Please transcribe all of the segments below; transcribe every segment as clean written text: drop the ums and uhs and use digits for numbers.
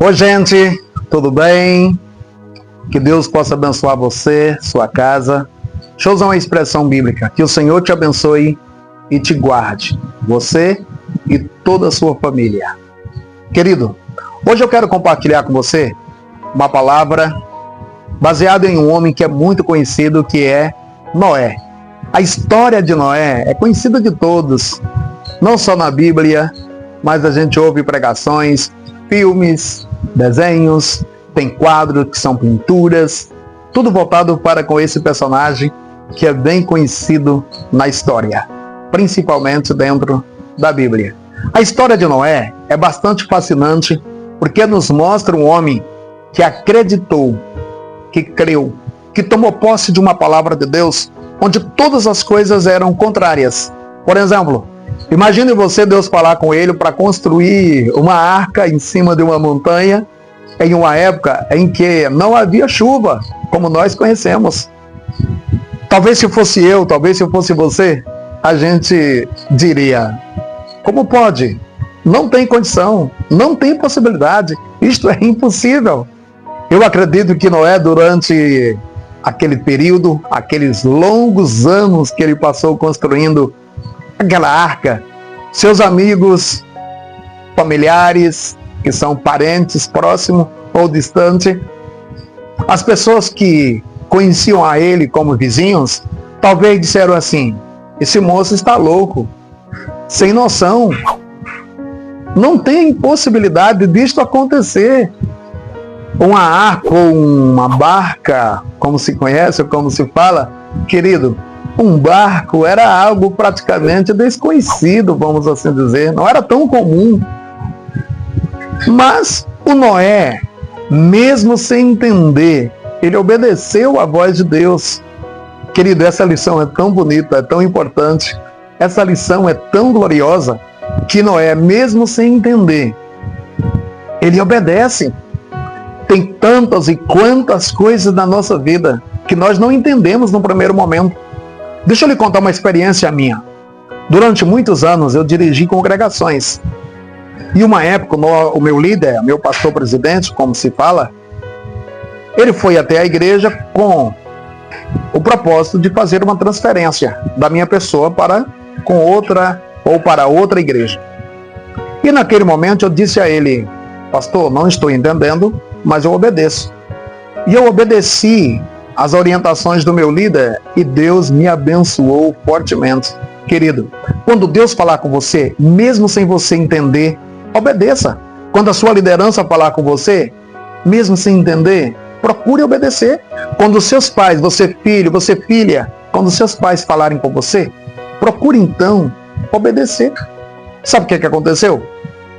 Oi, gente, tudo bem? Que Deus possa abençoar você, sua casa. Deixa eu usar uma expressão bíblica. Que o Senhor te abençoe e te guarde, você e toda a sua família. Querido, hoje eu quero compartilhar com você uma palavra baseada em um homem que é muito conhecido, que é Noé. A história de Noé é conhecida de todos, não só na Bíblia, mas a gente ouve pregações, filmes, desenhos, tem quadros que são pinturas, tudo voltado para com esse personagem que é bem conhecido na história, principalmente dentro da Bíblia. A história de Noé é bastante fascinante porque nos mostra um homem que acreditou, que creu, que tomou posse de uma palavra de Deus, onde todas as coisas eram contrárias. Por exemplo, imagine você, Deus falar com ele para construir uma arca em cima de uma montanha, em uma época em que não havia chuva, como nós conhecemos. Talvez se fosse eu, talvez se fosse você, a gente diria: como pode? Não tem condição, não tem possibilidade, isto é impossível. Eu acredito que Noé, durante aquele período, aqueles longos anos que ele passou construindo aquela arca, seus amigos, familiares, que são parentes próximos ou distantes, as pessoas que conheciam a ele como vizinhos, talvez disseram assim: esse moço está louco, sem noção, não tem possibilidade disto acontecer. Uma arca ou uma barca, como se conhece ou como se fala, querido, um barco era algo praticamente desconhecido, vamos assim dizer, não era tão comum. Mas o Noé, mesmo sem entender, ele obedeceu à voz de Deus. Querido, essa lição é tão bonita, é tão importante, essa lição é tão gloriosa, que Noé, mesmo sem entender, ele obedece. Tem tantas e quantas coisas na nossa vida que nós não entendemos no primeiro momento. Deixa eu lhe contar uma experiência minha. Durante muitos anos eu dirigi congregações. E uma época o meu líder, meu pastor presidente, como se fala, ele foi até a igreja com o propósito de fazer uma transferência da minha pessoa para outra igreja. E naquele momento eu disse a ele: pastor, não estou entendendo, mas eu obedeço. E eu obedeci às orientações do meu líder e Deus me abençoou fortemente. Querido, quando Deus falar com você, mesmo sem você entender, obedeça. Quando a sua liderança falar com você, mesmo sem entender, procure obedecer. Quando os seus pais, você filho, você filha, quando os seus pais falarem com você, procure então obedecer. Sabe o que aconteceu?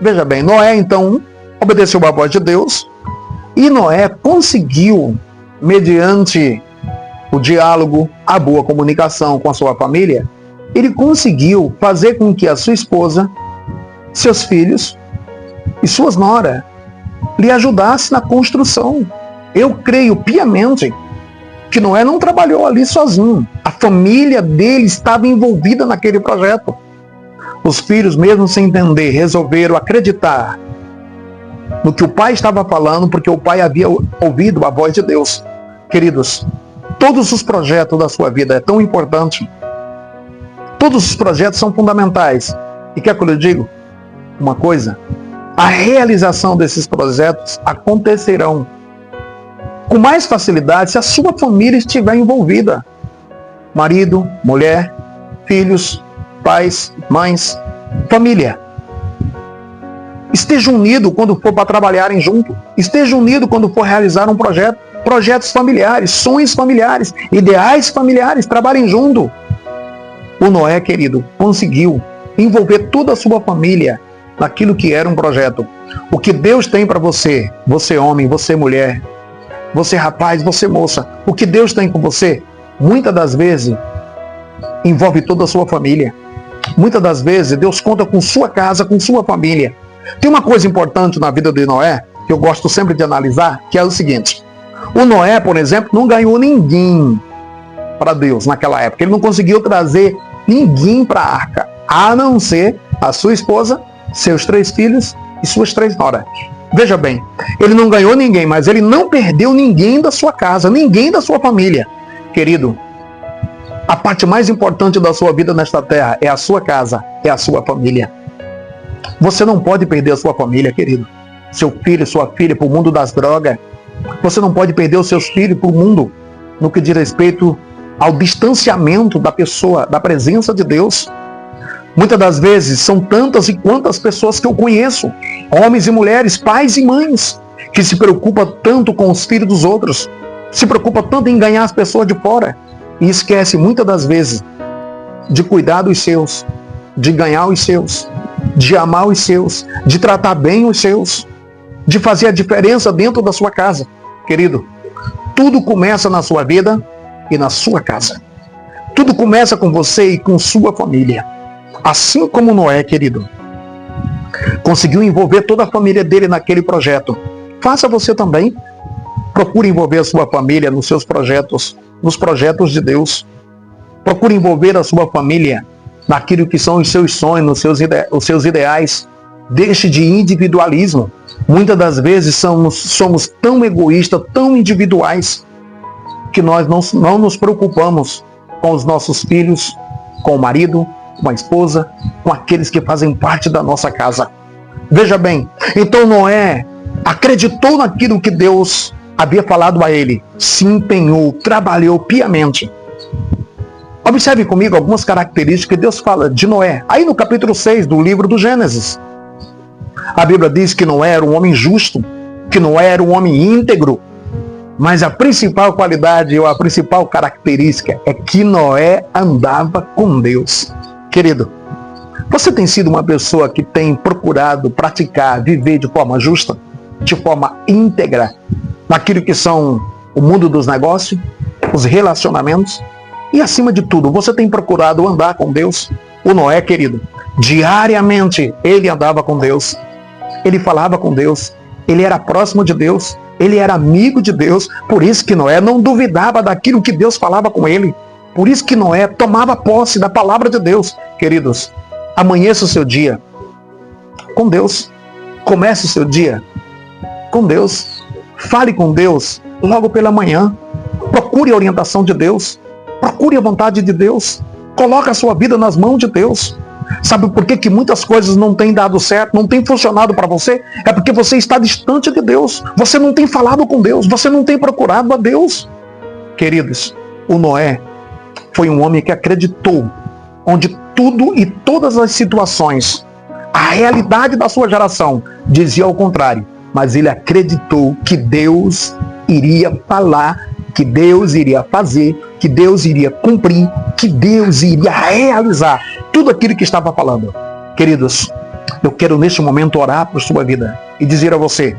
Veja bem, Noé então obedeceu à voz de Deus, e Noé conseguiu, mediante o diálogo, a boa comunicação com a sua família, ele conseguiu fazer com que a sua esposa, seus filhos e suas noras lhe ajudassem na construção. Eu creio piamente que Noé não trabalhou ali sozinho. A família dele estava envolvida naquele projeto. Os filhos, mesmo sem entender, resolveram acreditar no que o pai estava falando, porque o pai havia ouvido a voz de Deus. Queridos, todos os projetos da sua vida é tão importante. Todos os projetos são fundamentais. E quer que eu lhe diga uma coisa? A realização desses projetos acontecerão com mais facilidade se a sua família estiver envolvida. Marido, mulher, filhos, pais, mães, família. Esteja unido quando for para trabalharem junto. Esteja unido quando for realizar um projeto. Projetos familiares, sonhos familiares, ideais familiares, trabalhem junto. O Noé, querido, conseguiu envolver toda a sua família naquilo que era um projeto. O que Deus tem para você, você homem, você mulher, você rapaz, você moça, o que Deus tem com você, muitas das vezes, envolve toda a sua família. Muitas das vezes, Deus conta com sua casa, com sua família. Tem uma coisa importante na vida de Noé, que eu gosto sempre de analisar, que é o seguinte: o Noé, por exemplo, não ganhou ninguém para Deus naquela época. Ele não conseguiu trazer ninguém para a arca, a não ser a sua esposa, seus 3 filhos e suas 3 noras. Veja bem, ele não ganhou ninguém, mas ele não perdeu ninguém da sua casa, ninguém da sua família. Querido, a parte mais importante da sua vida nesta terra é a sua casa, é a sua família. Você não pode perder a sua família, querido. Seu filho, sua filha para o mundo das drogas. Você não pode perder os seus filhos para o mundo no que diz respeito ao distanciamento da pessoa, da presença de Deus. Muitas das vezes são tantas e quantas pessoas que eu conheço, homens e mulheres, pais e mães, que se preocupam tanto com os filhos dos outros, se preocupam tanto em ganhar as pessoas de fora e esquece muitas das vezes de cuidar dos seus, de ganhar os seus, de amar os seus, de tratar bem os seus, de fazer a diferença dentro da sua casa. Querido, tudo começa na sua vida e na sua casa. Tudo começa com você e com sua família. Assim como Noé, querido, conseguiu envolver toda a família dele naquele projeto, faça você também. Procure envolver a sua família nos seus projetos, nos projetos de Deus. Procure envolver a sua família naquilo que são os seus sonhos, os seus ideais. Deixe de individualismo. Muitas das vezes somos tão egoístas, tão individuais, que nós não nos preocupamos com os nossos filhos, com o marido, com a esposa, com aqueles que fazem parte da nossa casa. Veja bem, então Noé acreditou naquilo que Deus havia falado a ele, se empenhou, trabalhou piamente. Observe comigo algumas características que Deus fala de Noé. Aí no capítulo 6 do livro do Gênesis, a Bíblia diz que Noé era um homem justo, que Noé era um homem íntegro, mas a principal qualidade ou a principal característica é que Noé andava com Deus. Querido, você tem sido uma pessoa que tem procurado praticar, viver de forma justa, de forma íntegra, naquilo que são o mundo dos negócios, os relacionamentos, e acima de tudo, você tem procurado andar com Deus? O Noé, querido, diariamente ele andava com Deus, ele falava com Deus, ele era próximo de Deus, ele era amigo de Deus, por isso que Noé não duvidava daquilo que Deus falava com ele. Por isso que Noé tomava posse da palavra de Deus. Queridos, amanheça o seu dia com Deus. Comece o seu dia com Deus. Fale com Deus logo pela manhã. Procure a orientação de Deus. Procure a vontade de Deus. Coloque a sua vida nas mãos de Deus. Sabe por que muitas coisas não têm dado certo, não têm funcionado para você? É porque você está distante de Deus. Você não tem falado com Deus. Você não tem procurado a Deus. Queridos, o Noé foi um homem que acreditou, onde tudo e todas as situações, a realidade da sua geração dizia ao contrário, mas ele acreditou que Deus iria falar, que Deus iria fazer, que Deus iria cumprir, que Deus iria realizar tudo aquilo que estava falando. Queridos, eu quero neste momento orar por sua vida e dizer a você,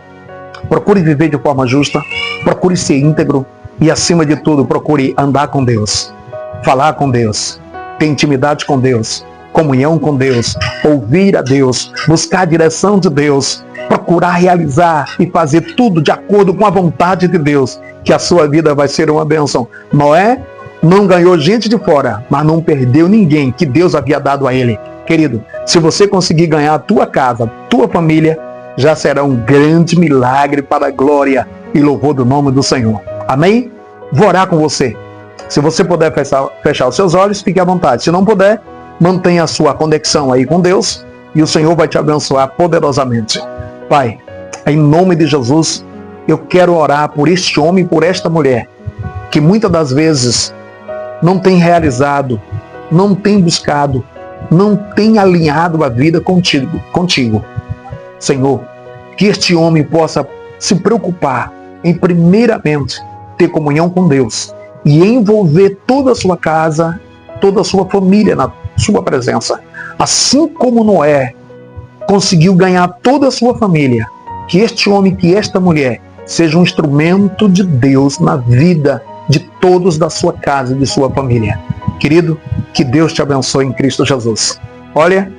procure viver de forma justa, procure ser íntegro e acima de tudo, procure andar com Deus. Falar com Deus, ter intimidade com Deus, comunhão com Deus, ouvir a Deus, buscar a direção de Deus, procurar realizar e fazer tudo de acordo com a vontade de Deus, que a sua vida vai ser uma bênção. Noé não ganhou gente de fora, mas não perdeu ninguém que Deus havia dado a ele. Querido, se você conseguir ganhar a tua casa, a tua família, já será um grande milagre para a glória e louvor do nome do Senhor. Amém? Vou orar com você. Se você puder fechar os seus olhos, fique à vontade. Se não puder, mantenha a sua conexão aí com Deus e o Senhor vai te abençoar poderosamente. Pai, em nome de Jesus, eu quero orar por este homem e por esta mulher que muitas das vezes não tem realizado, não tem buscado, não tem alinhado a vida contigo. Senhor, que este homem possa se preocupar em primeiramente ter comunhão com Deus e envolver toda a sua casa, toda a sua família na sua presença. Assim como Noé conseguiu ganhar toda a sua família, que este homem, que esta mulher seja um instrumento de Deus na vida de todos da sua casa e de sua família. Querido, que Deus te abençoe em Cristo Jesus. Olha,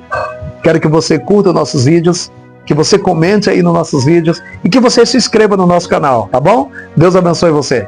quero que você curta nossos vídeos, que você comente aí nos nossos vídeos e que você se inscreva no nosso canal, tá bom? Deus abençoe você.